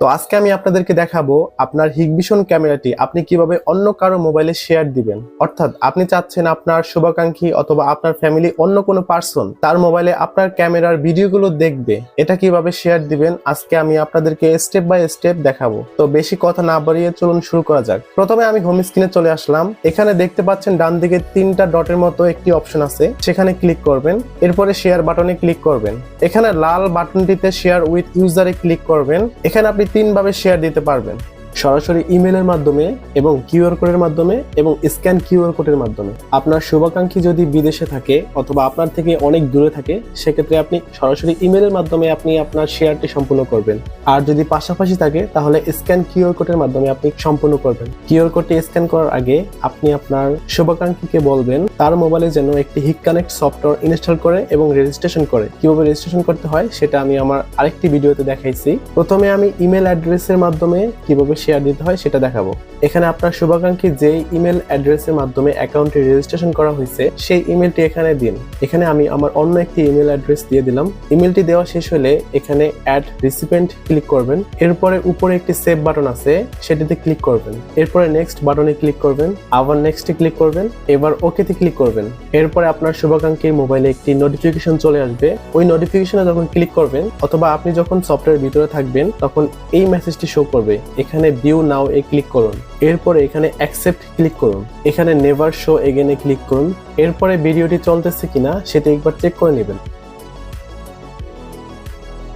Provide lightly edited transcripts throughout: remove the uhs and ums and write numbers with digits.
তো আজকে আমি আপনাদেরকে দেখাবো আপনার হিগভিশন ক্যামেরাটি আপনি কিভাবে অন্য কারো মোবাইলে শেয়ার দিবেন। অর্থাৎ আপনি চাচ্ছেন আপনার শুভাকাঙ্ক্ষী অথবা আপনার ফ্যামিলি অন্য কোনো পার্সন তার মোবাইলে আপনার ক্যামেরার ভিডিওগুলো দেখবে, এটা কিভাবে শেয়ার দিবেন আজকে আমি আপনাদেরকে স্টেপ বাই স্টেপ দেখাবো। তো বেশি কথা না বাড়িয়ে চলুন শুরু করা যাক। প্রথমে আমি হোম স্ক্রিনে চলে আসলাম। এখানে দেখতে পাচ্ছেন ডান দিকে তিনটা ডটের মতো একটি অপশন আছে, সেখানে ক্লিক করবেন। এরপরে শেয়ার বাটনে ক্লিক করবেন। এখানে লাল বাটনটিতে শেয়ার উইথ ইউজারে ক্লিক করবেন। এখানে আপনি 3 ভাবে শেয়ার দিতে পারবেন, সরাসরি ইমেলের মাধ্যমে এবং কিউআর কোডের মাধ্যমে এবং স্ক্যান কিউআর কোডের মাধ্যমে। আপনার শুভাকাঙ্ক্ষী যদি বিদেশে থাকে অথবা আপনার থেকে অনেক দূরে থাকে, সেক্ষেত্রে আপনি সরাসরি ইমেলের মাধ্যমে আপনি আপনার শেয়ারটি সম্পূর্ণ করবেন। আর যদি পাশাপাশি থাকে তাহলে স্ক্যান কিউআর কোডের মাধ্যমে আপনি সম্পূর্ণ করবেন। কিউআর কোডটি স্ক্যান করার আগে আপনি আপনার শুভাকাঙ্ক্ষীকে বলবেন তার মোবাইলে যেন একটি হিগ কানেক্ট সফটওয়্যার ইনস্টল করে এবং রেজিস্ট্রেশন করে। কিভাবে রেজিস্ট্রেশন করতে হয় সেটা আমি আমার আরেকটি ভিডিওতে দেখাইছি। প্রথমে আমি ইমেল অ্যাড্রেসের মাধ্যমে কিভাবে শেয়ার দিতে হয় সেটা দেখাবো। এখানে আপনার শুভাকাঙ্ক্ষী যে ইমেল অ্যাড্রেসের মাধ্যমে অ্যাকাউন্টটি রেজিস্ট্রেশন করা হয়েছে সেই ইমেলটি এখানে দিন। এখানে আমি আমার অন্য একটি ইমেল অ্যাড্রেস দিয়ে দিলাম। ইমেলটি দেওয়া শেষ হলে এখানে অ্যাড রিসিপিয়েন্ট ক্লিক করবেন। এরপরে উপরে একটি সেভ বাটন আছে, সেটিতে ক্লিক করবেন। এরপরে নেক্সট বাটনে ক্লিক করবেন, আবার নেক্সটে ক্লিক করবেন, এবার ওকেতে ক্লিক করবেন। এরপরে আপনার শুভাকাঙ্ক্ষীর মোবাইলে একটি নোটিফিকেশন চলে আসবে। ওই নোটিফিকেশনে যখন ক্লিক করবেন অথবা আপনি যখন সফটওয়্যার ভিতরে থাকবেন তখন এই মেসেজটি শো করবে। এখানে ভিউ নাও এ ক্লিক করুন। এরপরে এখানে অ্যাকসেপ্ট ক্লিক করুন। এখানে নেভার শো এগেইন এ ক্লিক করুন। এরপরে ভিডিওটি চলতেছে কিনা সেটা একবার চেক করে নেবেন।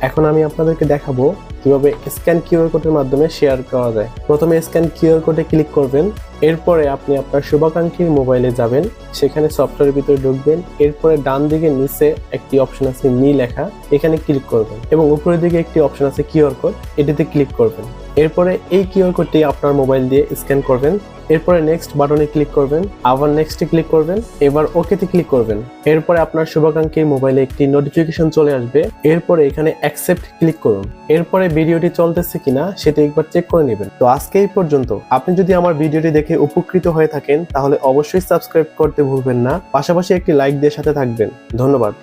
এখন আমি আপনাদেরকে দেখাবো কিভাবে স্ক্যান কিউআর কোডের মাধ্যমে শেয়ার করা যায়। প্রথমে স্ক্যান কিউআর কোডে ক্লিক করবেন। এরপরে আপনি আপনার শুভাকাঙ্ক্ষীর মোবাইলে যাবেন, সেখানে সফটওয়্যারের ভিতরে ঢুকবেন। এরপরে ডান দিকে নিচে একটি অপশন আছে মি লেখা, এখানে ক্লিক করবেন এবং উপরের দিকে একটি অপশন আছে কিউআর কোড, এটিতে ক্লিক করবেন। এরপরে এই কিউআর কোডটি আপনার মোবাইল দিয়ে স্ক্যান করবেন। এরপরে নেক্সট বাটনে ক্লিক করবেন, আবার নেক্সটে ক্লিক করবেন, এবার ওকেতে ক্লিক করবেন। এরপরে আপনার শুভাকাঙ্ক্ষীর মোবাইলে একটি নোটিফিকেশন চলে আসবে। এরপরে এখানে অ্যাকসেপ্ট ক্লিক করুন। এরপরে ভিডিওটি চলতেছে কিনা সেটা একবার চেক করে নেবেন। তো আজকে এই পর্যন্ত। আপনি যদি আমার ভিডিওটি দেখে উপকৃত হয়ে থাকেন তাহলে অবশ্যই সাবস্ক্রাইব করতে ভুলবেন না, পাশাপাশি একটি লাইক দিয়ে সাথে থাকবেন। ধন্যবাদ।